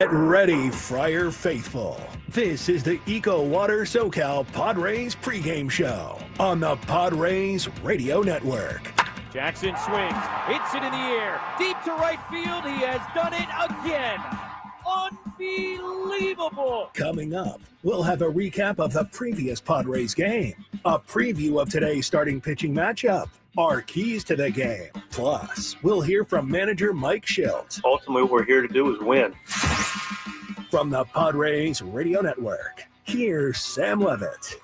Get ready, Friar Faithful. This is the EcoWater SoCal Padres pregame show on the Padres Radio Network. Jackson swings, hits it in the air, deep to right field. He has done it again. Unbelievable. Coming up, we'll have a recap of the previous Padres game, a preview of today's starting pitching matchup, our keys to the game. Plus, we'll hear from manager Mike Shildt. Ultimately, what we're here to do is win. From the Padres Radio Network, here's Sam Levitt.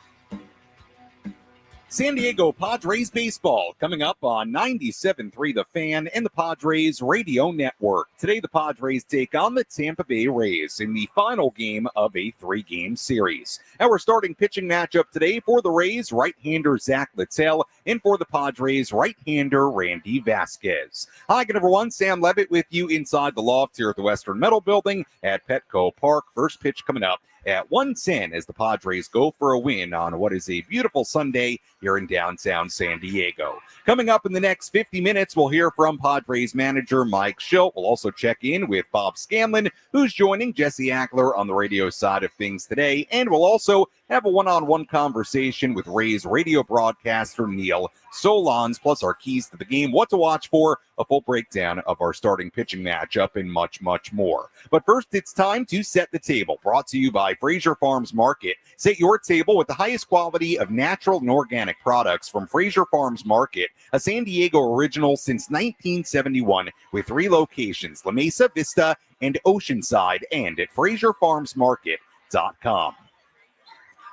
San Diego Padres baseball coming up on 97.3 The Fan and the Padres Radio Network. Today, the Padres take on the Tampa Bay Rays in the final game of a 3-game series. Our starting pitching matchup today for the Rays, right-hander Zach Littell, and for the Padres, right-hander Randy Vasquez. Hi again, everyone. Sam Levitt with you inside the loft here at the Western Metal Building at Petco Park. First pitch coming up at 1:10 as the Padres go for a win on what is a beautiful Sunday here in downtown San Diego. Coming up in the next 50 minutes, we'll hear from Padres manager Mike Shildt. We'll also check in with Bob Scanlon, who's joining Jesse Ackler on the radio side of things today. And we'll also have a one-on-one conversation with Rays radio broadcaster Neil Solondz, plus our keys to the game, what to watch for, a full breakdown of our starting pitching matchup, and much, much more. But first, it's time to set the table, brought to you by Fraser Farms Market. Set your table with the highest quality of natural and organic products from Fraser Farms Market, a San Diego original since 1971, with 3 locations, La Mesa, Vista, and Oceanside, and at FraserFarmsMarket.com.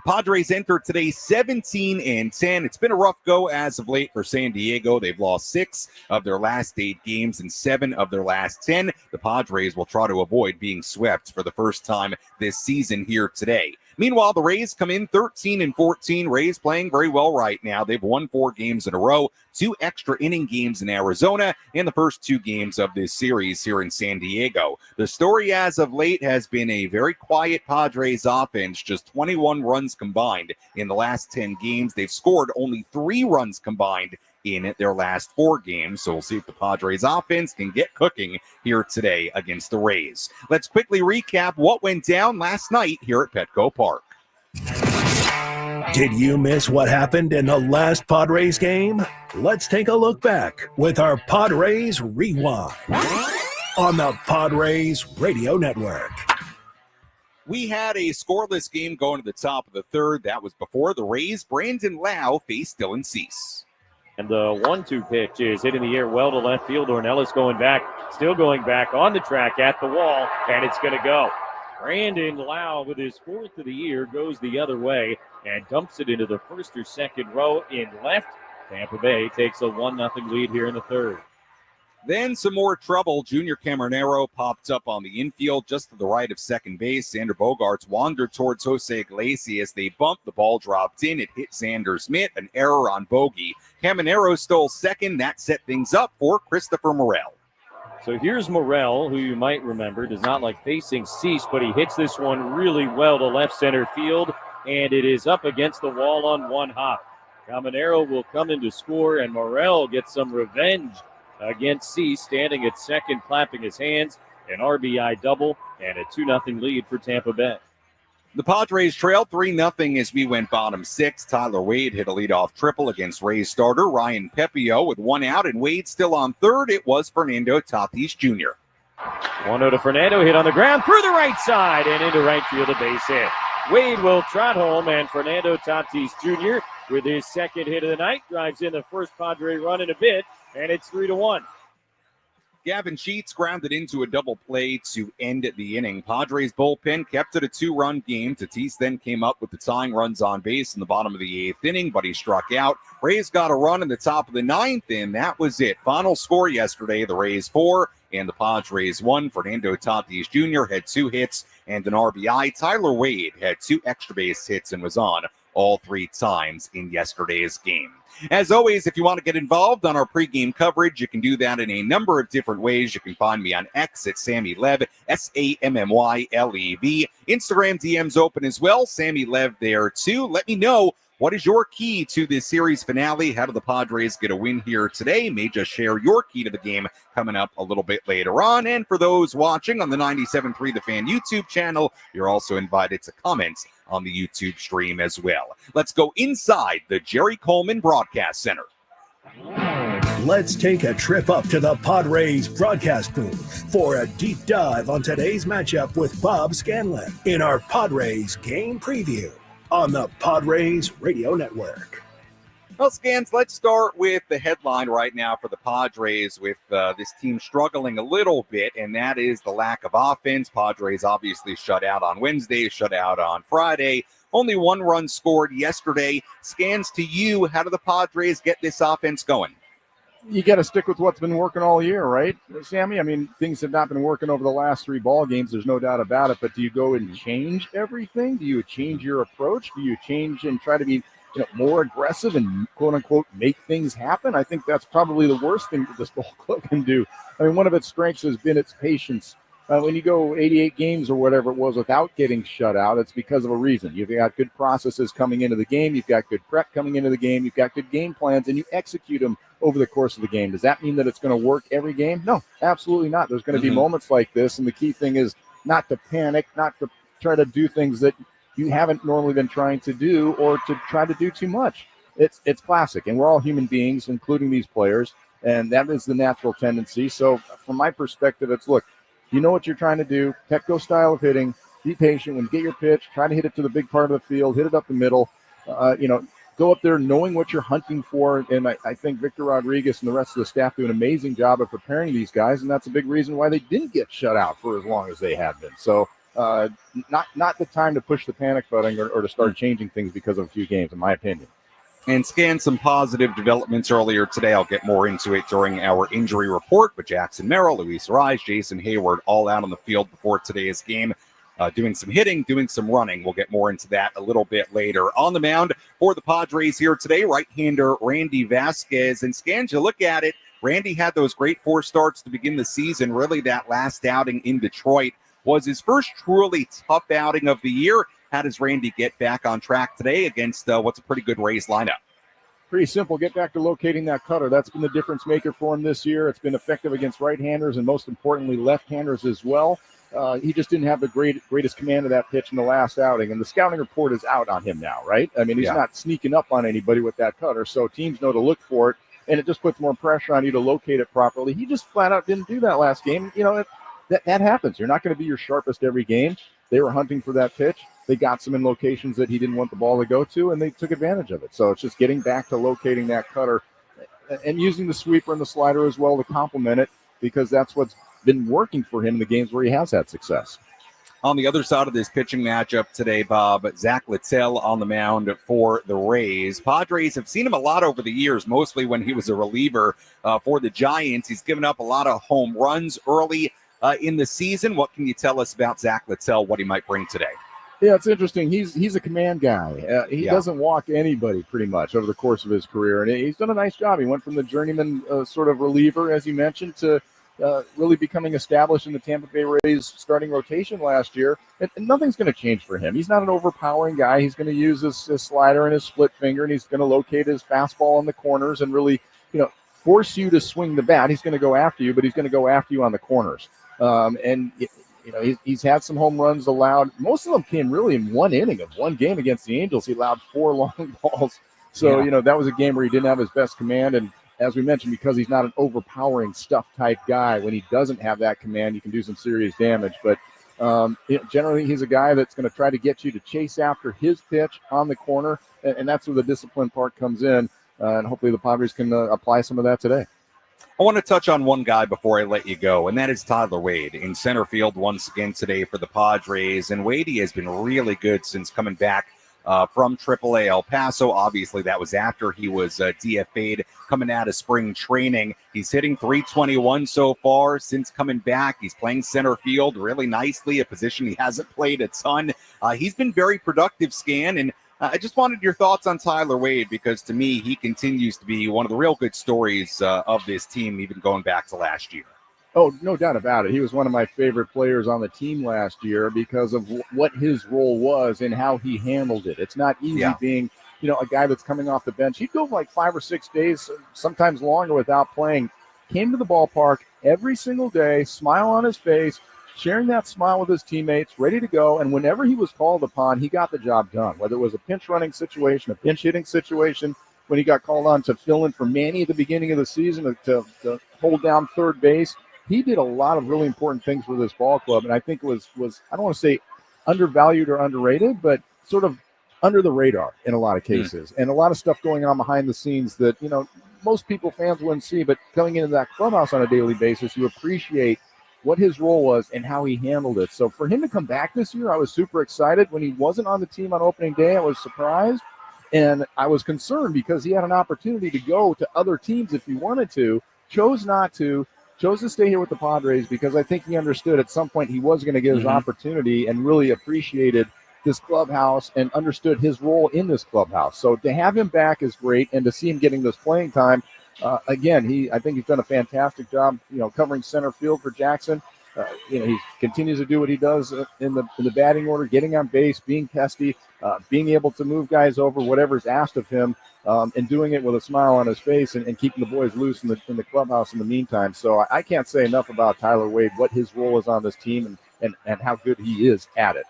Padres enter today 17-10. It's been a rough go as of late for San Diego. They've lost 6 of their last 8 games and 7 of their last 10. The Padres will try to avoid being swept for the first time this season here today. Meanwhile, the Rays come in 13-14. Rays playing very well right now. They've won 4 games in a row, 2 extra inning games in Arizona, and the first 2 games of this series here in San Diego. The story as of late has been a very quiet Padres offense, just 21 runs combined in the last 10 games. They've scored only 3 runs combined in their last 4 games. So we'll see if the Padres offense can get cooking here today against the Rays. Let's quickly recap what went down last night here at Petco Park. Did you miss what happened in the last Padres game? Let's take a look back with our Padres Rewind on the Padres Radio Network. We had a scoreless game going to the top of the 3rd. That was before the Rays' Brandon Lau faced Dylan Cease. And the 1-2 pitch is hitting the air well to left field. Ornelas going back, still going back on the track at the wall, and it's going to go. Brandon Lau, with his 4th of the year, goes the other way and dumps it into the first or second row in left. Tampa Bay takes a 1-0 lead here in the 3rd. Then some more trouble. Junior Camarnero popped up on the infield just to the right of second base. Xander Bogaerts wandered towards Jose Iglesias. They bumped. The ball dropped in. It hit Xander Smith. An error on Bogey. Camarnero stole second. That set things up for Christopher Morel. So here's Morel, who you might remember does not like facing Cease, but he hits this one really well to left center field, and it is up against the wall on one hop. Camarnero will come in to score, and Morel gets some revenge against Cease, standing at second, clapping his hands. An RBI double and a 2-0 lead for Tampa Bay. The Padres trailed 3-0 as we went bottom 6. Tyler Wade hit a leadoff triple against Rays starter Ryan Pepio with 1 out, and Wade still on third. It was Fernando Tatis Jr. 1-0 to Fernando, hit on the ground through the right side and into right field, a base hit. Wade will trot home, and Fernando Tatis Jr. with his 2nd hit of the night drives in the first Padre run in a bit, and it's 3-1. Gavin Sheets grounded into a double play to end the inning. Padres bullpen kept it a 2-run game. Tatis then came up with the tying runs on base in the bottom of the 8th inning, but he struck out. Rays got a run in the top of the 9th, and that was it. Final score yesterday, the Rays 4 and the Padres 1. Fernando Tatis Jr. had 2 hits and an RBI. Tyler Wade had 2 extra base hits and was on all 3 times in yesterday's game. As always, if you want to get involved on our pregame coverage, you can do that in a number of different ways. You can find me on X at Sammy Lev, SammyLev. Instagram DMs open as well. Sammy Lev there too. Let me know What is your key to this series finale? How do the Padres get a win here today? May just share your key to the game coming up a little bit later on. And for those watching on the 97.3 The Fan YouTube channel, you're also invited to comment on the YouTube stream as well. Let's go inside the Jerry Coleman Broadcast Center. Let's take a trip up to the Padres broadcast booth for a deep dive on today's matchup with Bob Scanlon in our Padres game preview on the Padres Radio Network. Well, Scans, let's start with the headline right now for the Padres with this team struggling a little bit, and that is the lack of offense. Padres obviously shut out on Wednesday, shut out on Friday. Only one run scored yesterday. Scans, to you, how do the Padres get this offense going? You got to stick with what's been working all year, right, Sammy? I mean, things have not been working over the last 3 ball games. There's no doubt about it. But do you go and change everything? Do you change your approach? Do you change and try to be more aggressive and, quote-unquote, make things happen? I think that's probably the worst thing that this ball club can do. I mean, one of its strengths has been its patience. When you go 88 games or whatever it was without getting shut out, it's because of a reason. You've got good processes coming into the game. You've got good prep coming into the game. You've got good game plans, and you execute them over the course of the game. Does that mean that it's going to work every game? No, absolutely not. There's going to be moments like this, and the key thing is not to panic, not to try to do things that you haven't normally been trying to do or to try to do too much. It's classic, and we're all human beings, including these players, and that is the natural tendency. So from my perspective, it's, look, you know what you're trying to do. Petco style of hitting. Be patient. When you get your pitch, try to hit it to the big part of the field. Hit it up the middle. Go up there knowing what you're hunting for. And I think Victor Rodriguez and the rest of the staff do an amazing job of preparing these guys, and that's a big reason why they didn't get shut out for as long as they have been. So not the time to push the panic button or to start changing things because of a few games, in my opinion. And Scan, some positive developments earlier today. I'll get more into it during our injury report. But Jackson Merrill, Luis Rise, Jason Hayward, all out on the field before today's game, doing some hitting, doing some running. We'll get more into that a little bit later. On the mound for the Padres here today, right-hander Randy Vasquez. And Scans, you look at it, Randy had those great 4 starts to begin the season. Really, that last outing in Detroit was his first truly tough outing of the year. How does Randy get back on track today against what's a pretty good Rays lineup? Pretty simple. Get back to locating that cutter. That's been the difference maker for him this year. It's been effective against right-handers and, most importantly, left-handers as well. He just didn't have the greatest command of that pitch in the last outing, and the scouting report is out on him now, right? I mean, he's not sneaking up on anybody with that cutter, so teams know to look for it, and it just puts more pressure on you to locate it properly. He just flat out didn't do that last game. That happens. You're not going to be your sharpest every game. They were hunting for that pitch. They got some in locations that he didn't want the ball to go to, and they took advantage of it. So it's just getting back to locating that cutter and using the sweeper and the slider as well to complement it, because that's what's been working for him in the games where he has had success. On the other side of this pitching matchup today, Bob, Zach Littell on the mound for the Rays. Padres have seen him a lot over the years, mostly when he was a reliever for the Giants. He's given up a lot of home runs early in the season. What can you tell us about Zach Littell, what he might bring today? Yeah, it's interesting. He's a command guy. He doesn't walk anybody pretty much over the course of his career, and he's done a nice job. He went from the journeyman sort of reliever, as you mentioned, to really becoming established in the Tampa Bay Rays starting rotation last year. And nothing's going to change for him. He's not an overpowering guy. He's going to use his slider and his split finger, and he's going to locate his fastball on the corners and really, force you to swing the bat. He's going to go after you, but he's going to go after you on the corners. He's had some home runs allowed. Most of them came really in one inning of one game against the Angels. He allowed 4 long balls. So, that was a game where he didn't have his best command. And as we mentioned, because he's not an overpowering stuff type guy, when he doesn't have that command, you can do some serious damage. But generally, he's a guy that's going to try to get you to chase after his pitch on the corner. And that's where the discipline part comes in. And hopefully the Padres can apply some of that today. I want to touch on one guy before I let you go, and that is Tyler Wade in center field once again today for the Padres. And Wade has been really good since coming back from AAA El Paso. Obviously, that was after he was DFA'd coming out of spring training. He's hitting .321 so far since coming back. He's playing center field really nicely, a position he hasn't played a ton. He's been very productive, Scan, and I just wanted your thoughts on Tyler Wade, because to me, he continues to be one of the real good stories of this team, even going back to last year. Oh, no doubt about it. He was one of my favorite players on the team last year because of what his role was and how he handled it. It's not easy being a guy that's coming off the bench. He'd go like 5 or 6 days, sometimes longer, without playing. Came to the ballpark every single day, smile on his face, sharing that smile with his teammates, ready to go. And whenever he was called upon, he got the job done, whether it was a pinch running situation, a pinch hitting situation, when he got called on to fill in for Manny at the beginning of the season to hold down third base. He did a lot of really important things for this ball club. And I think it was I don't want to say undervalued or underrated, but sort of under the radar in a lot of cases. And a lot of stuff going on behind the scenes that, most people, fans, wouldn't see. But coming into that clubhouse on a daily basis, you appreciate what his role was and how he handled it. So for him to come back this year, I was super excited. When he wasn't on the team on opening day, I was surprised. And I was concerned because he had an opportunity to go to other teams if he wanted to, chose not to, chose to stay here with the Padres because I think he understood at some point he was going to get his opportunity and really appreciated this clubhouse and understood his role in this clubhouse. So to have him back is great, and to see him getting this playing time, again, I think he's done a fantastic job, covering center field for Jackson. He continues to do what he does in the batting order, getting on base, being pesty, being able to move guys over, whatever's asked of him, and doing it with a smile on his face and keeping the boys loose in the clubhouse in the meantime. So I can't say enough about Tyler Wade, what his role is on this team and how good he is at it.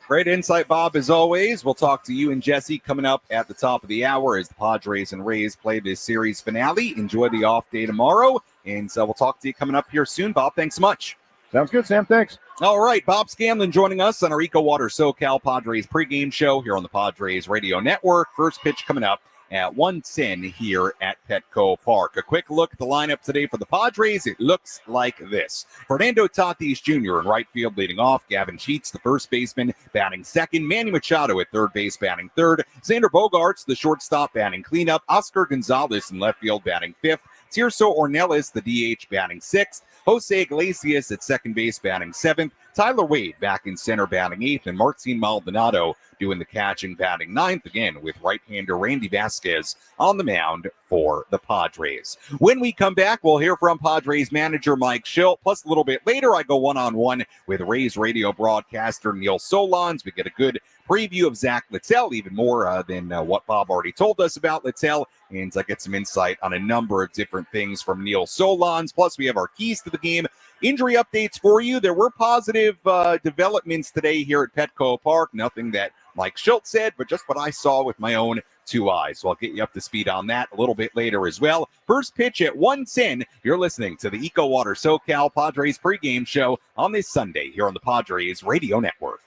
Great insight, Bob, as always. We'll talk to you and Jesse coming up at the top of the hour as the Padres and Rays play this series finale. Enjoy the off day tomorrow, and so we'll talk to you coming up here soon. Bob, thanks so much. Sounds good, Sam. Thanks. All right, Bob Scanlon joining us on our EcoWater SoCal Padres pregame show here on the Padres Radio Network. First pitch coming up at 1:10 here at Petco Park. A quick look at the lineup today for the Padres. It looks like this. Fernando Tatis Jr. in right field leading off. Gavin Sheets, the first baseman, batting second. Manny Machado at third base, batting third. Xander Bogaerts, the shortstop, batting cleanup. Oscar Gonzalez in left field, batting fifth. Tirso Ornelas, the DH, batting sixth. Jose Iglesias at second base, batting seventh. Tyler Wade back in center, batting eighth. And Martin Maldonado doing the catching, batting ninth, again with right-hander Randy Vasquez on the mound for the Padres. When we come back, we'll hear from Padres manager Mike Shildt. Plus, a little bit later, I go one-on-one with Rays radio broadcaster Neil Solondz. We get a good preview of Zach Littell, even more than what Bob already told us about Littell. And I get some insight on a number of different things from Neil Solondz. Plus, we have our keys to the game. Injury updates for you. There were positive developments today here at Petco Park. Nothing that Mike Shildt said, but just what I saw with my own two eyes. So I'll get you up to speed on that a little bit later as well. First pitch at 1:10. You're listening to the EcoWater SoCal Padres pregame show on this Sunday here on the Padres Radio Network.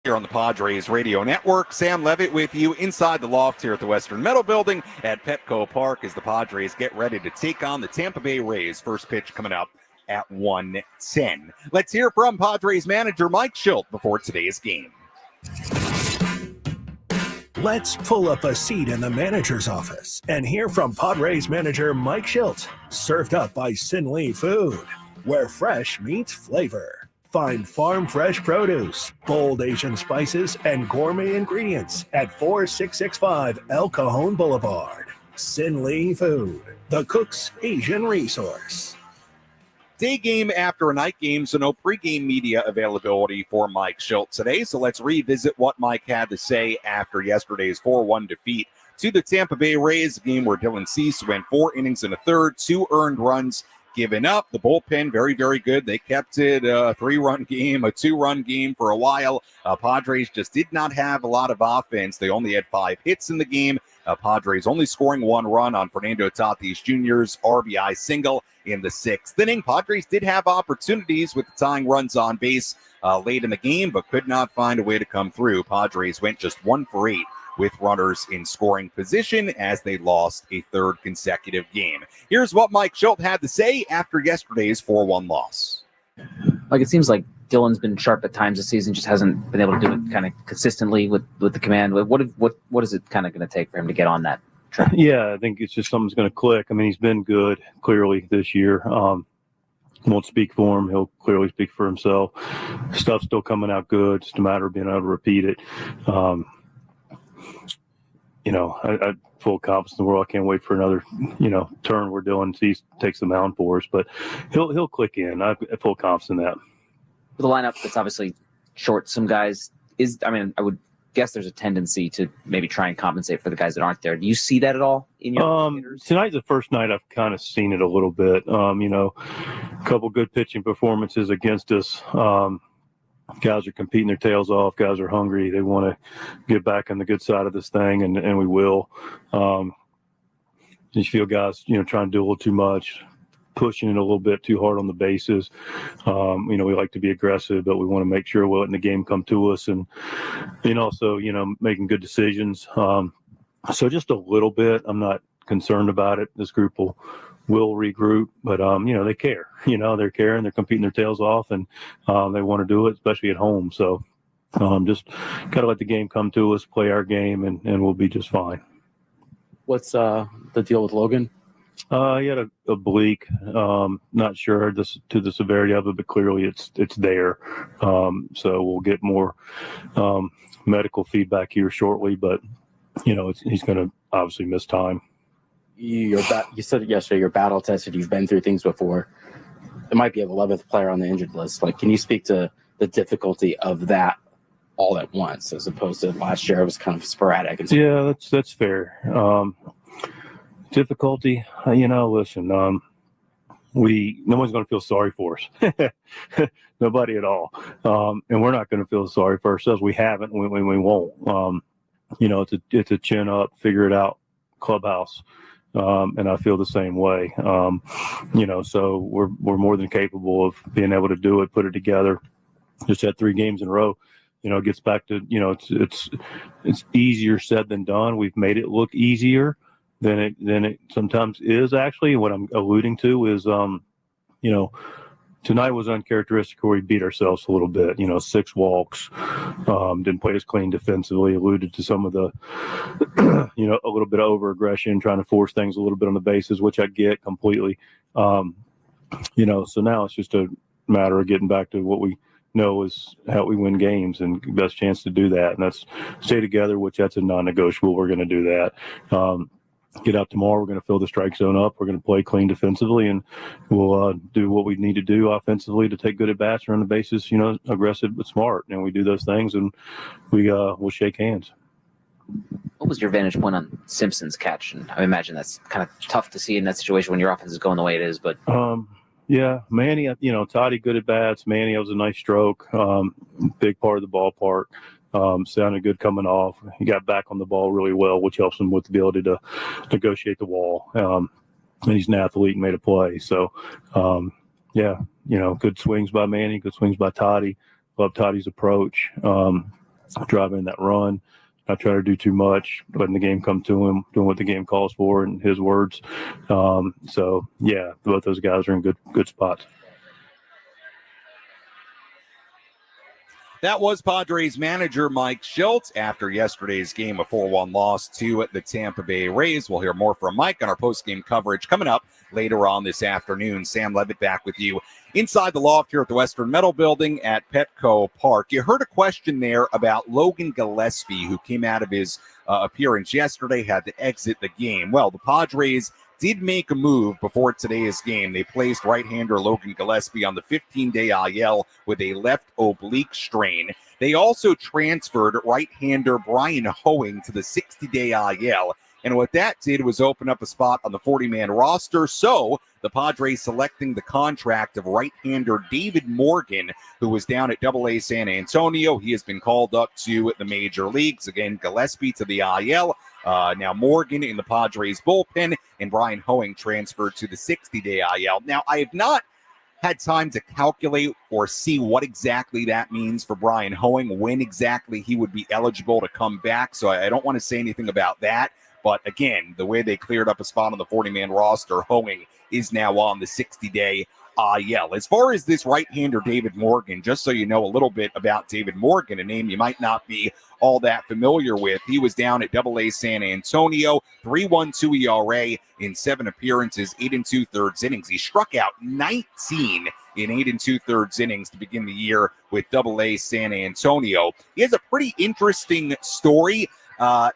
Here on the Padres Radio Network, Sam Levitt with you inside the loft here at the Western Metal Building at Petco Park as the Padres get ready to take on the Tampa Bay Rays. First pitch coming up at 1:10. Let's hear from Padres manager Mike Shildt before today's game. Let's pull up a seat in the manager's office and hear from Padres manager Mike Shildt. Served up by Sin Lee Food, where fresh meets flavor. Find farm fresh produce, bold Asian spices, and gourmet ingredients at 4665 El Cajon Boulevard. Sin Lee Food, the cook's Asian resource. Day game after a night game, so no pregame media availability for Mike Shildt today. So let's revisit what Mike had to say after yesterday's 4-1 defeat to the Tampa Bay Rays, a game where Dylan Cease went 4 innings and a third, 2 earned runs given up. The bullpen, very, very good. They kept it a 3-run game, a 2-run game for a while. Padres just did not have a lot of offense. They only had 5 hits in the game. Padres only scoring 1 run on Fernando Tatis Jr.'s RBI single in the 6th inning. Padres did have opportunities with the tying runs on base late in the game, but could not find a way to come through. Padres went just 1 for 8 with runners in scoring position as they lost a 3rd consecutive game. Here's what Mike Shildt had to say after yesterday's 4-1 loss. Like, it seems like Dylan's been sharp at times this season, just hasn't been able to do it kind of consistently with the command. What is it kind of going to take for him to get on that track? Yeah, I think it's just something's going to click. I mean, he's been good clearly this year. Won't speak for him. He'll clearly speak for himself. Stuff's still coming out good. Just a matter of being able to repeat it. I full confidence in the world. I can't wait for another, turn where Dylan Cease takes the mound for us. But he'll click in. I have full confidence in that. The lineup that's obviously short some guys I would guess there's a tendency to maybe try and compensate for the guys that aren't there. Do you see that at all in your tonight's the first night I've kind of seen it a little bit. A couple good pitching performances against us. Guys are competing their tails off. Guys are hungry. They want to get back on the good side of this thing, and we will. You feel guys, trying to do a little too much, pushing it a little bit too hard on the bases. We like to be aggressive, but we want to make sure we're letting the game come to us, and also, making good decisions. So just a little bit. I'm not concerned about it. This group will regroup, but they care. They're caring. They're competing their tails off, and they want to do it, especially at home. So just got to let the game come to us, play our game, and we'll be just fine. What's the deal with Logan? He had a oblique. Not sure to the severity of it, but clearly it's there. So we'll get more medical feedback here shortly, but he's going to obviously miss time. You said yesterday you're battle tested. You've been through things before. It might be an 11th player on the injured list. Can you speak to the difficulty of that all at once, as opposed to last year? It was kind of sporadic. Yeah, that's fair. Difficulty, listen. No one's going to feel sorry for us. Nobody at all. And we're not going to feel sorry for ourselves. We haven't. We won't. It's a chin up, figure it out clubhouse. And I feel the same way. So we're more than capable of being able to do it, put it together. Just had 3 games in a row. It gets back to, it's easier said than done. We've made it look easier than it sometimes is. Actually, what I'm alluding to is, tonight was uncharacteristic where we beat ourselves a little bit. 6 walks, didn't play as clean defensively, alluded to some of the, a little bit of over-aggression, trying to force things a little bit on the bases, which I get completely. So now it's just a matter of getting back to what we know is how we win games, and best chance to do that. And that's stay together, which that's a non-negotiable. We're going to do that. Get out tomorrow. We're going to fill the strike zone up. We're going to play clean defensively, and we'll do what we need to do offensively to take good at bats, run the bases, aggressive but smart. And we do those things, and we'll shake hands. What was your vantage point on Simpson's catch? And I imagine that's kind of tough to see in that situation when your offense is going the way it is. But yeah, Manny, Toddy good at bats. Manny, that was a nice stroke. Big part of the ballpark. Sounded good coming off. He got back on the ball really well, which helps him with the ability to negotiate the wall. And he's an athlete and made a play. So, good swings by Manny, good swings by Toddy. Love Toddy's approach. driving that run. Not try to do too much, letting the game come to him, doing what the game calls for, in his words. So yeah, both those guys are in good spots. That was Padres manager Mike Shildt after yesterday's game, a 4-1 loss to the Tampa Bay Rays. We'll hear more from Mike on our post-game coverage coming up later on this afternoon. Sam Levitt back with you inside the loft here at the Western Metal Building at Petco Park. You heard a question there about Logan Gillespie, who came out of his appearance yesterday, had to exit the game. Well, the Padres did make a move before today's game. They placed right-hander Logan Gillespie on the 15-day IL with a left oblique strain. They also transferred right-hander Brian Hoeing to the 60-day IL. And what that did was open up a spot on the 40-man roster. So the Padres selecting the contract of right-hander David Morgan, who was down at AA San Antonio. He has been called up to the major leagues. Again, Gillespie to the IL. Now Morgan in the Padres bullpen, and Brian Hoeing transferred to the 60-day IL. Now, I have not had time to calculate or see what exactly that means for Brian Hoeing, when exactly he would be eligible to come back. So I don't want to say anything about that. But again, the way they cleared up a spot on the 40-man roster, Hoeing is now on the 60-day IL. As far as this right-hander David Morgan, just so you know a little bit about David Morgan, a name you might not be all that familiar with. He was down at AA San Antonio, 3.12 ERA in 7 appearances, 8 2/3 innings. He struck out 19 in 8 2/3 innings to begin the year with AA San Antonio. He has a pretty interesting story.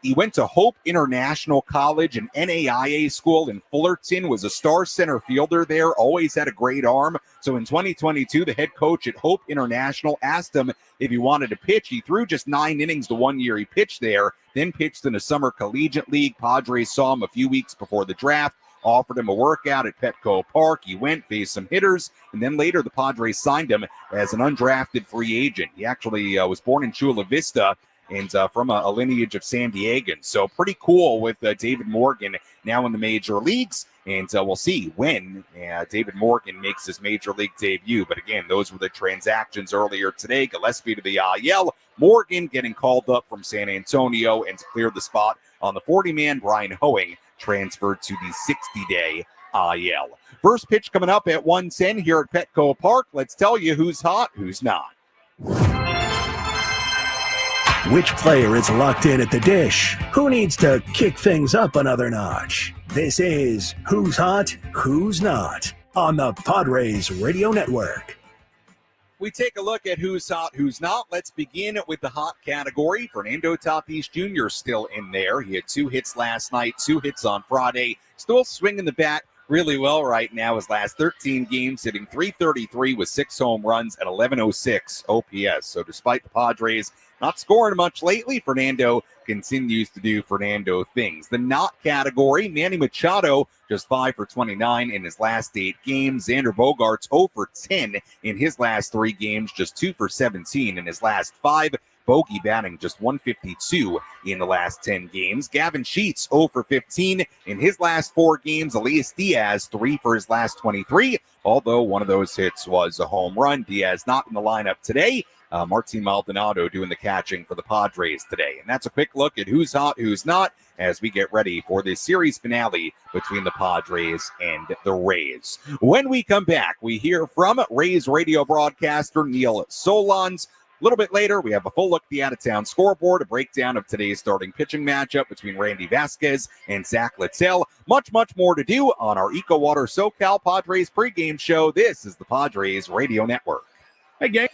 He went to Hope International College, an NAIA school in Fullerton, was a star center fielder there, always had a great arm. So in 2022, the head coach at Hope International asked him if he wanted to pitch. He threw just 9 innings the 1 year he pitched there, then pitched in a summer collegiate league. Padres saw him a few weeks before the draft, offered him a workout at Petco Park. He went, faced some hitters, and then later the Padres signed him as an undrafted free agent. He actually was born in Chula Vista, and from a lineage of San Diegans. So pretty cool with David Morgan now in the major leagues. And we'll see when David Morgan makes his major league debut. But again, those were the transactions earlier today. Gillespie to the IL. Morgan getting called up from San Antonio and to clear the spot on the 40-man. Brian Hoeing transferred to the 60-day IL. First pitch coming up at 1:10 here at Petco Park. Let's tell you who's hot, who's not. Which player is locked in at the dish? Who needs to kick things up another notch? This is Who's Hot, Who's Not on the Padres Radio Network. We take a look at who's hot, who's not. Let's begin with the hot category. Fernando Tatis Jr. still in there. He had 2 hits last night, 2 hits on Friday. Still swinging the bat really well right now. His last 13 games, hitting .333 with 6 home runs at 1106 OPS. So despite the Padres not scoring much lately, Fernando continues to do Fernando things. The not category, Manny Machado, just 5 for 29 in his last 8 games. Xander Bogaerts 0 for 10 in his last 3 games, just 2 for 17 in his last 5. Bogey batting just 152 in the last 10 games. Gavin Sheets 0 for 15 in his last 4 games. Elias Diaz 3 for his last 23, although one of those hits was a home run. Diaz not in the lineup today. Martin Maldonado doing the catching for the Padres today. And that's a quick look at who's hot, who's not, as we get ready for this series finale between the Padres and the Rays. When we come back, we hear from Rays radio broadcaster Neil Solondz. A little bit later, we have a full look at the out-of-town scoreboard, a breakdown of today's starting pitching matchup between Randy Vasquez and Zach Littell. Much, much more to do on our EcoWater SoCal Padres pregame show. This is the Padres Radio Network. Hey, gang.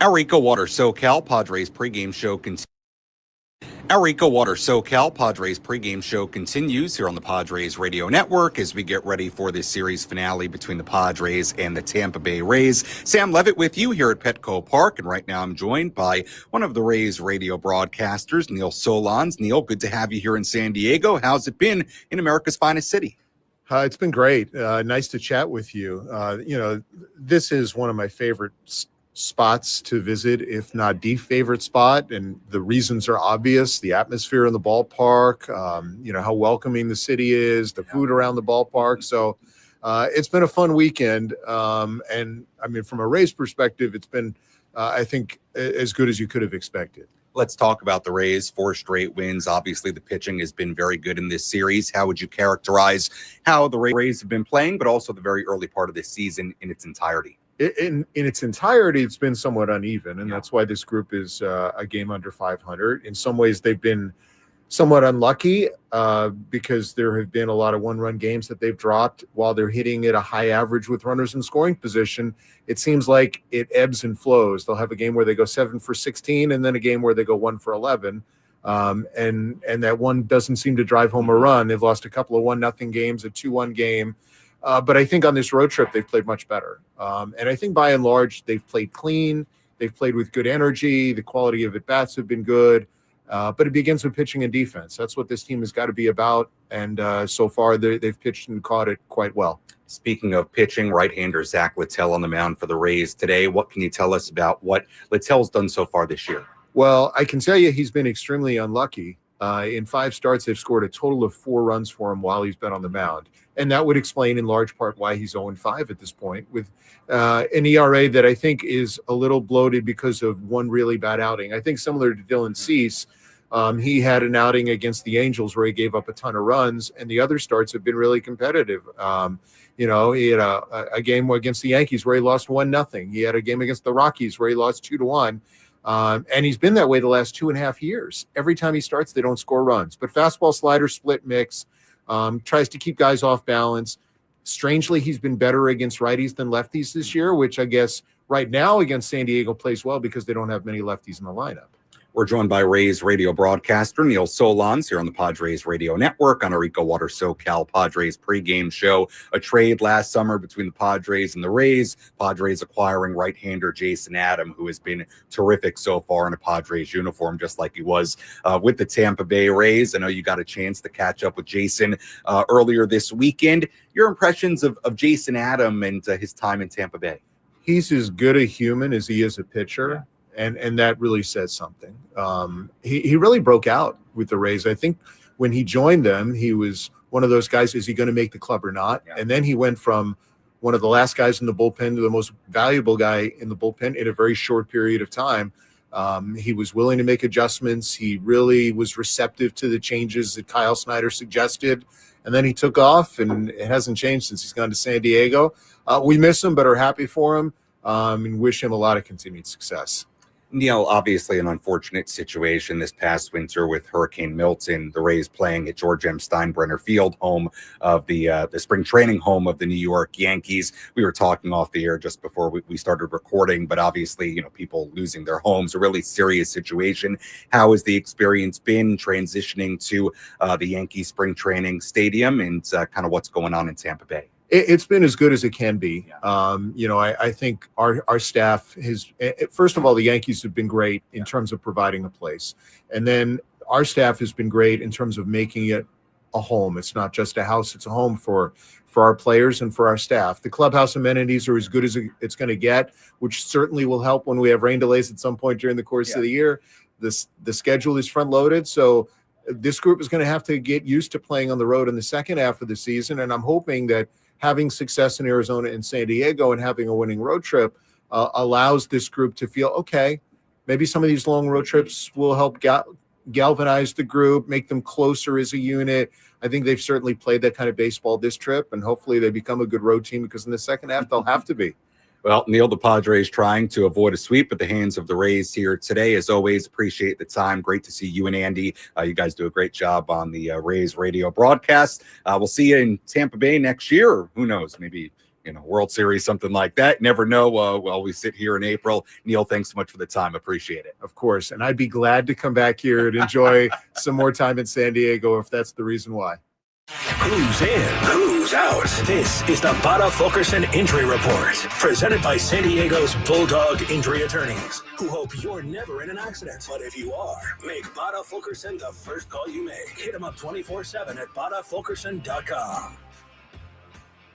Our EcoWater SoCal Padres pregame show continues. Our EcoWater SoCal Padres pregame show continues here on the Padres Radio Network as we get ready for this series finale between the Padres and the Tampa Bay Rays. Sam Levitt with you here at Petco Park, and right now I'm joined by one of the Rays radio broadcasters, Neil Solondz. Neil, good to have you here in San Diego. How's it been in America's finest city? It's been great. Nice to chat with you. This is one of my favorite spots to visit, if not the favorite spot, and the reasons are obvious. The atmosphere in the ballpark, how welcoming the city is, the food around the ballpark. So it's been a fun weekend, and I mean, from a Rays perspective, it's been I think as good as you could have expected. Let's talk about the Rays. 4 straight wins. Obviously, the pitching has been very good in this series. How would you characterize how the Rays have been playing, but also the very early part of this season in its entirety? In its entirety, it's been somewhat uneven, and that's why this group is a game under 500. In some ways, they've been somewhat unlucky because there have been a lot of one-run games that they've dropped while they're hitting at a high average with runners in scoring position. It seems like it ebbs and flows. They'll have a game where they go 7 for 16, and then a game where they go 1 for 11. And that one doesn't seem to drive home a run. They've lost a couple of 1-0 games, a 2-1 game. But I think on this road trip, they've played much better. And I think by and large, they've played clean. They've played with good energy. The quality of at-bats have been good. But it begins with pitching and defense. That's what this team has got to be about. And so far, they've pitched and caught it quite well. Speaking of pitching, right-hander Zach Littell on the mound for the Rays today. What can you tell us about what Littell's done so far this year? Well, I can tell you he's been extremely unlucky. In 5 starts, they've scored a total of 4 runs for him while he's been on the mound. And that would explain in large part why he's 0-5 at this point, with an ERA that I think is a little bloated because of one really bad outing. I think similar to Dylan Cease, he had an outing against the Angels where he gave up a ton of runs, and the other starts have been really competitive. He had a game against the Yankees where he lost 1-0. He had a game against the Rockies where he lost 2-1. And he's been that way the last 2.5 years. Every time he starts, they don't score runs. But fastball, slider, split mix, tries to keep guys off balance. Strangely, he's been better against righties than lefties this year, which I guess right now against San Diego plays well because they don't have many lefties in the lineup. We're joined by Rays radio broadcaster Neil Solondz here on the Padres Radio Network on our EcoWater SoCal Padres pregame show. A trade last summer between the Padres and the Rays. Padres acquiring right-hander Jason Adam, who has been terrific so far in a Padres uniform, just like he was with the Tampa Bay Rays. I know you got a chance to catch up with Jason earlier this weekend. Your impressions of Jason Adam and his time in Tampa Bay? He's as good a human as he is a pitcher. Yeah. And that really says something. He really broke out with the Rays. I think when he joined them, he was one of those guys, is he going to make the club or not? Yeah. And then he went from one of the last guys in the bullpen to the most valuable guy in the bullpen in a very short period of time. He was willing to make adjustments. He really was receptive to the changes that Kyle Snyder suggested. And then he took off, and it hasn't changed since he's gone to San Diego. We miss him, but are happy for him and wish him a lot of continued success. Neil, obviously an unfortunate situation this past winter with Hurricane Milton, the Rays playing at George M. Steinbrenner Field, home of the spring training home of the New York Yankees. We were talking off the air just before we started recording, but obviously, people losing their homes, a really serious situation. How has the experience been transitioning to the Yankee spring training stadium and kind of what's going on in Tampa Bay? It's been as good as it can be. I think our staff has, first of all, the Yankees have been great in terms of providing a place. And then our staff has been great in terms of making it a home. It's not just a house, it's a home for our players and for our staff. The clubhouse amenities are as good as it's going to get, which certainly will help when we have rain delays at some point during the course of the year. The schedule is front loaded. So this group is going to have to get used to playing on the road in the second half of the season. And I'm hoping that having success in Arizona and San Diego and having a winning road trip allows this group to feel, okay, maybe some of these long road trips will help galvanize the group, make them closer as a unit. I think they've certainly played that kind of baseball this trip, and hopefully they become a good road team because in the second half they'll have to be. Well, Neil, the Padres trying to avoid a sweep at the hands of the Rays here today. As always, appreciate the time. Great to see you and Andy. You guys do a great job on the Rays radio broadcast. We'll see you in Tampa Bay next year. Or who knows? Maybe World Series, something like that. Never know while we sit here in April. Neil, thanks so much for the time. Appreciate it. Of course. And I'd be glad to come back here and enjoy some more time in San Diego if that's the reason why. Who's in? Who's out? This is the Bada Fulkerson Injury Report, presented by San Diego's Bulldog Injury Attorneys, who hope you're never in an accident. But if you are, make Bada Fulkerson the first call you make. Hit them up 24/7 at badafulkerson.com.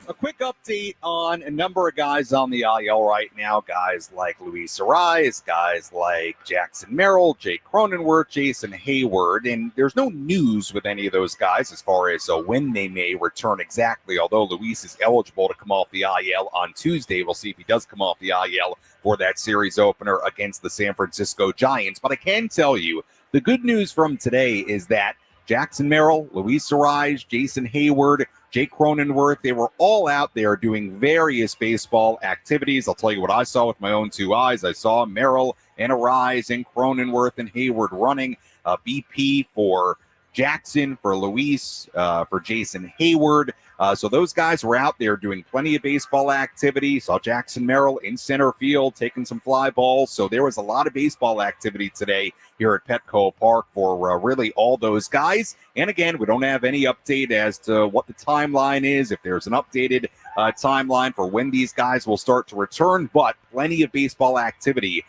A quick update on a number of guys on the IL right now. Guys like Luis Arise, guys like Jackson Merrill, Jake Cronenworth, Jason Hayward. And there's no news with any of those guys as far as when they may return exactly, although Luis is eligible to come off the IL on Tuesday. We'll see if he does come off the IL for that series opener against the San Francisco Giants. But I can tell you, the good news from today is that Jackson Merrill, Luis Arise, Jason Hayward, Jake Cronenworth, they were all out there doing various baseball activities. I'll tell you what I saw with my own two eyes. I saw Merrill and Arise and Cronenworth and Hayward running BP for Jackson, for Luis, for Jason Hayward. So those guys were out there doing plenty of baseball activity. Saw Jackson Merrill in center field taking some fly balls. So there was a lot of baseball activity today here at Petco Park for really all those guys. And again, we don't have any update as to what the timeline is, if there's an updated timeline for when these guys will start to return, but plenty of baseball activity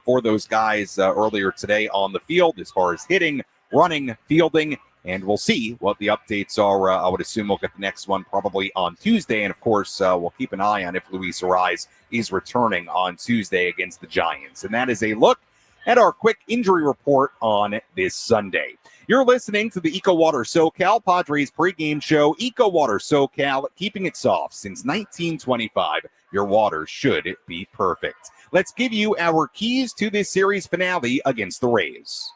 for those guys earlier today on the field as far as hitting, running, fielding. And we'll see what the updates are. I would assume we'll get the next one probably on Tuesday. And, of course, we'll keep an eye on if Luis Arise is returning on Tuesday against the Giants. And that is a look at our quick injury report on this Sunday. You're listening to the EcoWater SoCal Padres pregame show. EcoWater SoCal, keeping it soft since 1925. Your water should be perfect. Let's give you our keys to this series finale against the Rays.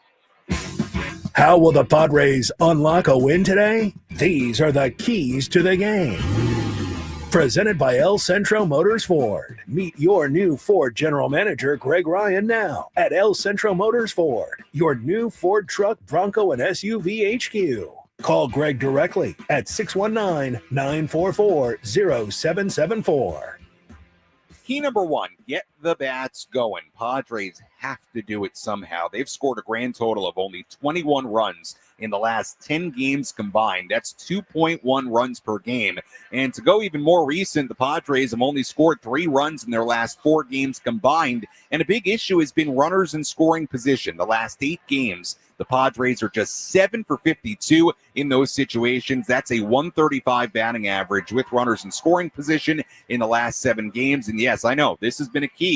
How will the Padres unlock a win today? These are the keys to the game. Presented by El Centro Motors Ford. Meet your new Ford General Manager, Greg Ryan, now at El Centro Motors Ford, your new Ford truck, Bronco, and SUV HQ. Call Greg directly at 619-944-0774. Key number one, get the bats going. Padres have to do it somehow. They've scored a grand total of only 21 runs in the last 10 games combined. That's 2.1 runs per game. And to go even more recent, the Padres have only scored 3 runs in their last 4 games combined. And a big issue has been runners in scoring position. The last 8 games, the Padres are just 7 for 52 in those situations. That's a 135 batting average with runners in scoring position in the last 7 games. And yes, I know this has been a key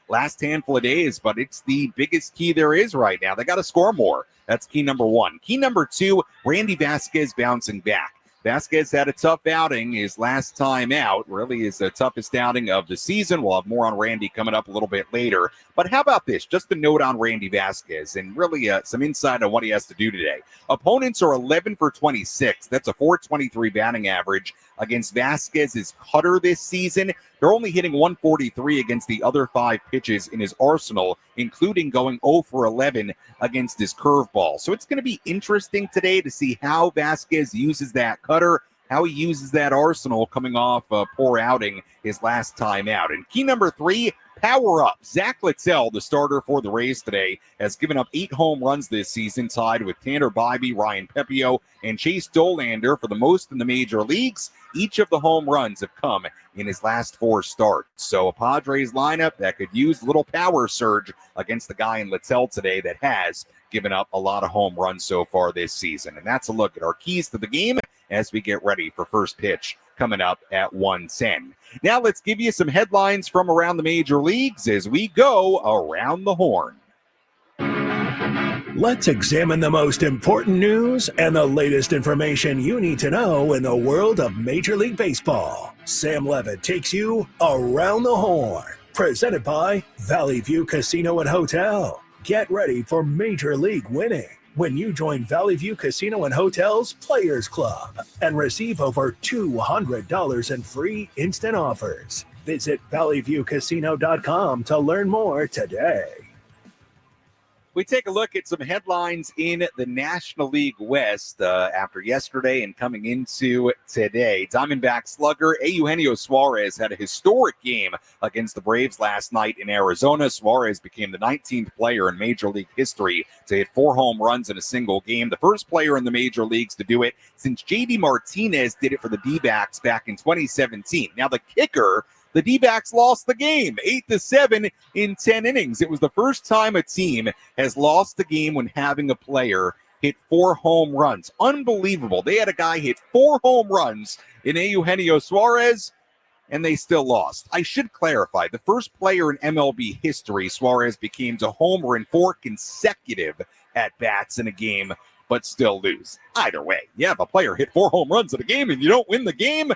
last handful of days, but it's the biggest key there is right now. They got to score more. That's key number one. Key number two, Randy Vasquez bouncing back. Vasquez had a tough outing his last time out, really is the toughest outing of the season. We'll have more on Randy coming up a little bit later. But how about this? Just a note on Randy Vasquez and really some insight on what he has to do today. Opponents are 11 for 26. That's a 423 batting average against Vasquez's cutter this season. They're only hitting 143 against the other 5 pitches in his arsenal, including going 0 for 11 against his curveball. So it's going to be interesting today to see how Vasquez uses that cutter, how he uses that arsenal coming off a poor outing his last time out. And key number 3, power up. Zach Littell, the starter for the Rays today, has given up 8 home runs this season, tied with Tanner Bybee, Ryan Pepio, and Chase Dolander for the most in the major leagues. Each of the home runs have come in his last 4 starts. So a Padres lineup that could use a little power surge against the guy in Littell today that has given up a lot of home runs so far this season. And that's a look at our keys to the game as we get ready for first pitch coming up at 1:10. Now let's give you some headlines from around the major leagues as we go around the horn. Let's examine the most important news and the latest information you need to know in the world of Major League Baseball. Sam Levitt takes you around the horn. Presented by Valley View Casino and Hotel. Get ready for Major League winning when you join Valley View Casino and Hotel's Players Club and receive over $200 in free instant offers. Visit valleyviewcasino.com to learn more today. We take a look at some headlines in the National League West after yesterday and coming into today. Diamondback slugger Eugenio Suarez had a historic game against the Braves last night in Arizona. Suarez became the 19th player in Major League history to hit 4 home runs in a single game. The first player in the major leagues to do it since J.D. Martinez did it for the D-backs back in 2017. Now the kicker, the D-backs lost the game 8-7 in 10 innings. It was the first time a team has lost the game when having a player hit 4 home runs. Unbelievable. They had a guy hit 4 home runs in Eugenio Suarez, and they still lost. I should clarify, the first player in MLB history, Suarez became a homer in 4 consecutive at-bats in a game, but still lose. Either way, yeah, if a player hit 4 home runs in a game and you don't win the game,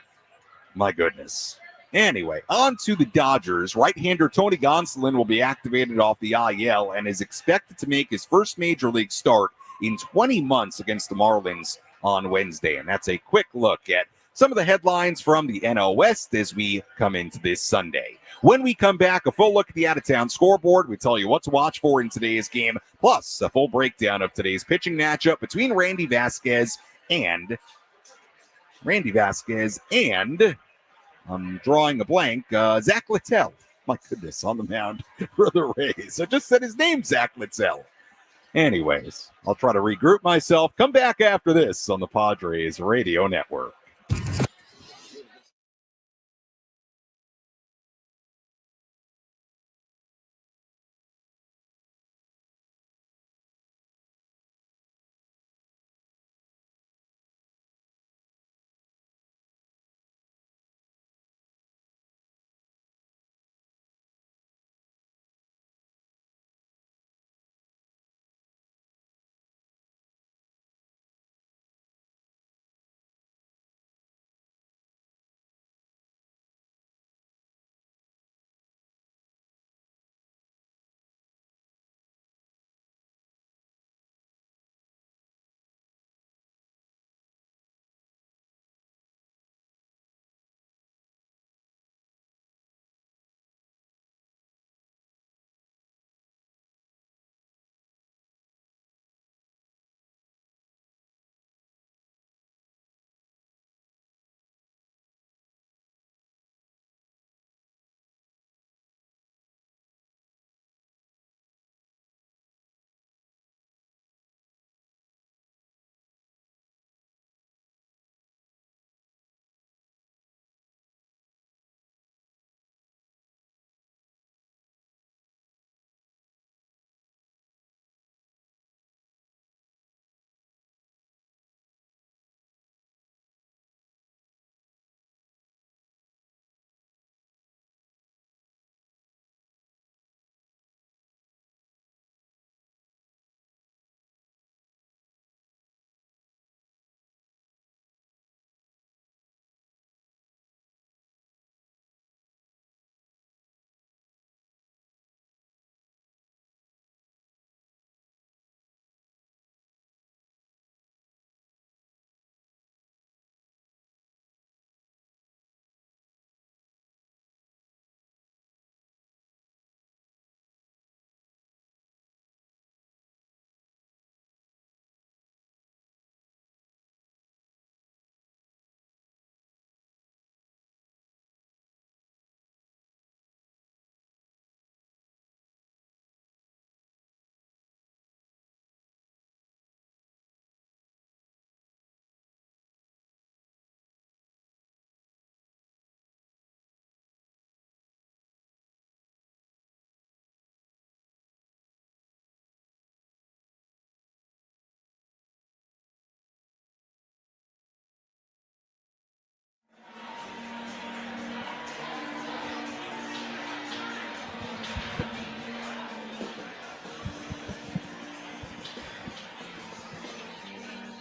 my goodness. Anyway, on to the Dodgers. Right-hander Tony Gonsolin will be activated off the IL and is expected to make his first major league start in 20 months against the Marlins on Wednesday. And that's a quick look at some of the headlines from the NL West as we come into this Sunday. When we come back, a full look at the out-of-town scoreboard. We tell you what to watch for in today's game, plus a full breakdown of today's pitching matchup between Randy Vasquez and I'm drawing a blank. Zach Littell. My goodness, on the mound for the Rays. I just said his name, Zach Littell. Anyways, I'll try to regroup myself. Come back after this on the Padres Radio Network.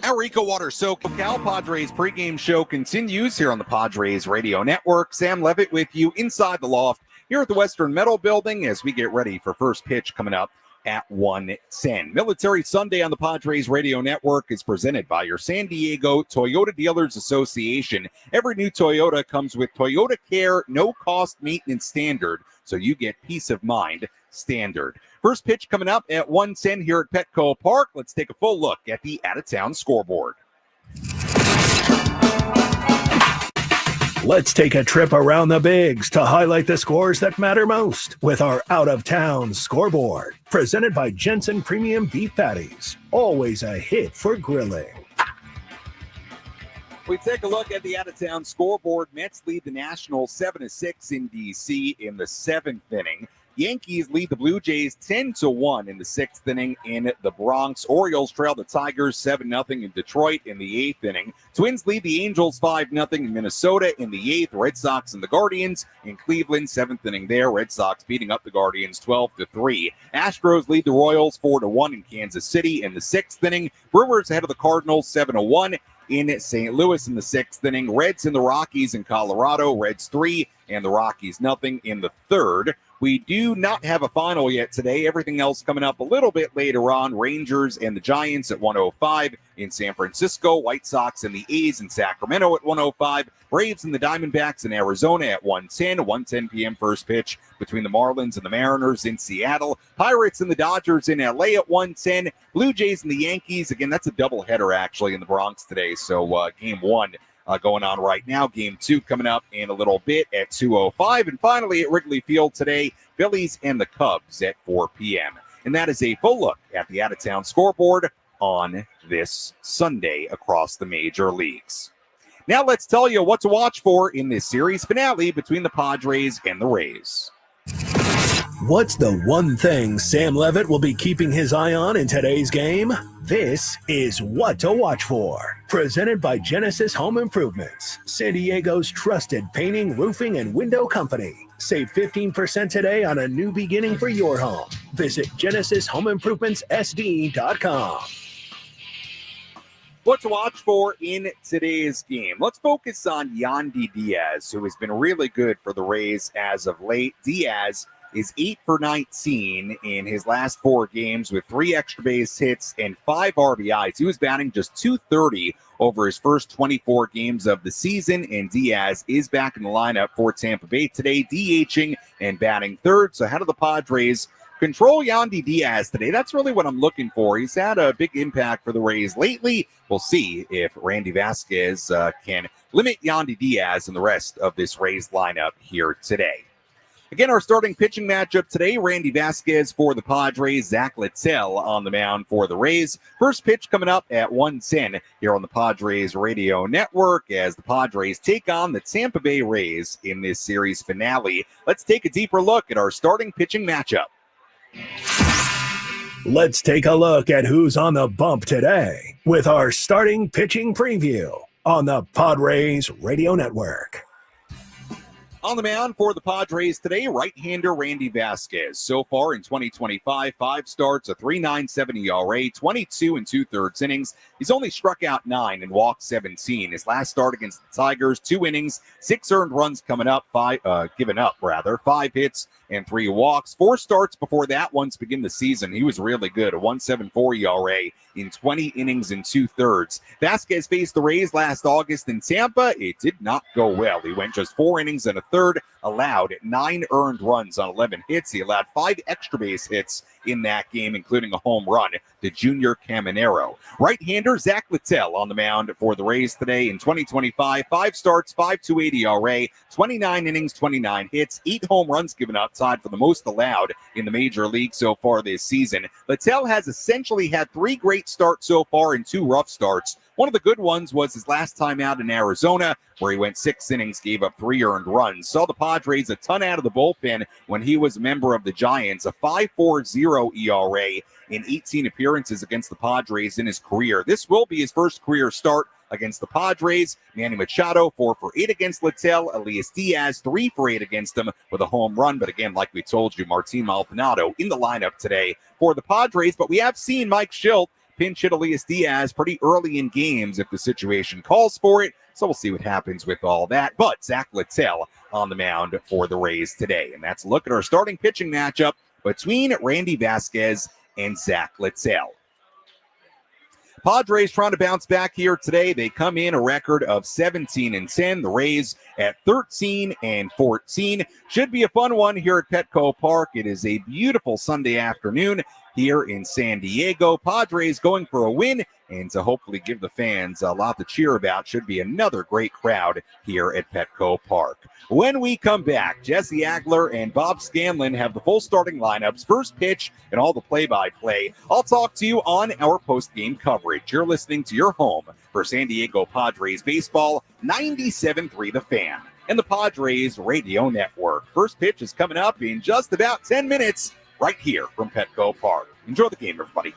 Our EcoWater SoCal Padres pregame show continues here on the Padres Radio Network. Sam Levitt with you inside the loft here at the Western Metal Building as we get ready for first pitch coming up at 1:10. Military Sunday on the Padres Radio Network is presented by your San Diego Toyota Dealers Association. Every new Toyota comes with Toyota Care, no-cost maintenance standard, so you get peace of mind standard. First pitch coming up at 1:10 here at Petco Park. Let's take a full look at the out-of-town scoreboard. Let's take a trip around the bigs to highlight the scores that matter most with our out-of-town scoreboard. Presented by Jensen Premium Beef Patties. Always a hit for grilling. We take a look at the out-of-town scoreboard. Mets lead the Nationals 7-6 in D.C. in the 7th inning. Yankees lead the Blue Jays 10-1 in the 6th inning in the Bronx. Orioles trail the Tigers 7-0 in Detroit in the 8th inning. Twins lead the Angels 5-0 in Minnesota in the 8th. Red Sox and the Guardians in Cleveland, 7th inning there. Red Sox beating up the Guardians 12-3. Astros lead the Royals 4-1 in Kansas City in the 6th inning. Brewers ahead of the Cardinals 7-1 in St. Louis in the 6th inning. Reds and the Rockies in Colorado. Reds 3 and the Rockies 0 in the 3rd. We do not have a final yet today. Everything else coming up a little bit later on. Rangers and the Giants at 1:05 in San Francisco. White Sox and the A's in Sacramento at 1:05. Braves and the Diamondbacks in Arizona at 1:10 p.m. first pitch between the Marlins and the Mariners in Seattle. Pirates and the Dodgers in LA at 1:10. Blue Jays and the Yankees. Again, that's a doubleheader actually in the Bronx today. So game 1 going on right now. Game 2 coming up in a little bit at 2:05. And finally at Wrigley Field today, Phillies and the Cubs at 4 p.m. And that is a full look at the out-of-town scoreboard on this Sunday across the major leagues. Now let's tell you what to watch for in this series finale between the Padres and the Rays. What's the one thing Sam Levitt will be keeping his eye on in today's game? This is What to Watch For. Presented by Genesis Home Improvements, San Diego's trusted painting, roofing, and window company. Save 15% today on a new beginning for your home. Visit GenesisHomeImprovementsSD.com. What to watch for in today's game. Let's focus on Yandy Diaz, who has been really good for the Rays as of late. Diaz is 8 for 19 in his last 4 games with 3 extra base hits and 5 RBIs. He was batting just .230 over his first 24 games of the season, and Diaz is back in the lineup for Tampa Bay today, DHing and batting third. So how do the Padres control Yandy Diaz today? That's really what I'm looking for. He's had a big impact for the Rays lately. We'll see if Randy Vasquez can limit Yandy Diaz and the rest of this Rays lineup here today. Again, our starting pitching matchup today, Randy Vasquez for the Padres, Zach Littell on the mound for the Rays. First pitch coming up at 1:10 here on the Padres Radio Network as the Padres take on the Tampa Bay Rays in this series finale. Let's take a deeper look at our starting pitching matchup. Let's take a look at who's on the bump today with our starting pitching preview on the Padres Radio Network. On the mound for the Padres today, right-hander Randy Vasquez. So far in 2025, 5 starts, a 3.97 ERA, 22 2/3 innings. He's only struck out 9 and walked 17. His last start against the Tigers, 2 innings, 6 earned runs given up, 5 hits and 3 walks. 4 starts before that once begin the season. He was really good, a 1.74 ERA in 20 innings and 2/3. Vasquez faced the Rays last August in Tampa. It did not go well. He went just 4 innings and a third, allowed 9 earned runs on 11 hits. He allowed 5 extra base hits in that game, including a home run to Junior Caminero. Right-hander Zach Littell on the mound for the Rays today in 2025. 5 starts, 5.28 ERA, 29 innings, 29 hits, 8 home runs given up, tied for the most allowed in the major league so far this season. Littell has essentially had 3 great starts so far and 2 rough starts. One of the good ones was his last time out in Arizona, where he went 6 innings, gave up 3 earned runs. Saw the Padres a ton out of the bullpen when he was a member of the Giants, a 5.40 ERA in 18 appearances against the Padres in his career. This will be his first career start against the Padres. Manny Machado, 4 for 8 against Littell. Elias Diaz, 3 for 8 against him with a home run. But again, like we told you, Martin Maldonado in the lineup today for the Padres. But we have seen Mike Shildt pinch hit Elias Diaz pretty early in games if the situation calls for it. So we'll see what happens with all that. But Zach Littell on the mound for the Rays today. And that's a look at our starting pitching matchup between Randy Vasquez and Zach Littell. Padres trying to bounce back here today. They come in a record of 17-10. The Rays at 13-14. Should be a fun one here at Petco Park. It is a beautiful Sunday afternoon here in San Diego. Padres going for a win and to hopefully give the fans a lot to cheer about. Should be another great crowd here at Petco Park. When we come back, Jesse Agler and Bob Scanlon have the full starting lineups, first pitch, and all the play-by-play. I'll talk to you on our post-game coverage. You're listening to your home for San Diego Padres baseball, 97.3 The Fan, and the Padres Radio Network. First pitch is coming up in just about 10 minutes right here from Petco Park. Enjoy the game, everybody.